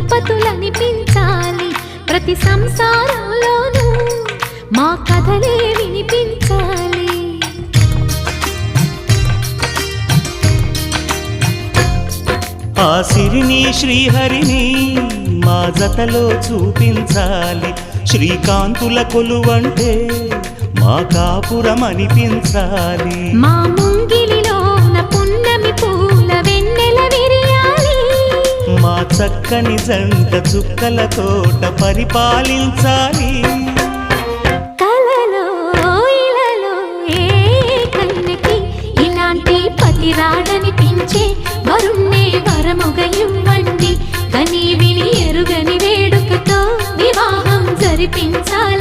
దంపతులనిపించాలి. ప్రతి సంసారంలోనూ మా కథలే వినిపించాలి. ఆ సిరిని శ్రీహరిని మా జతలో చూపించాలి. శ్రీకాంతుల కొలువంటే మా కాపురం అనిపించాలి. మా ముంగిలిలోన పున్నమి పూల వెన్నెల విరియాలి. మా చక్కని జంట చుక్కల తోట పరిపాలించాలి. కలలో ఇలలో ఏ కన్నెకి ఇలాంటి పతి రాడనిపించే వరుణ్ణే వరముగా ఇవ్వండి. కని విని ఎరుగని వేడుకతో వివాహం జరిపించాలి.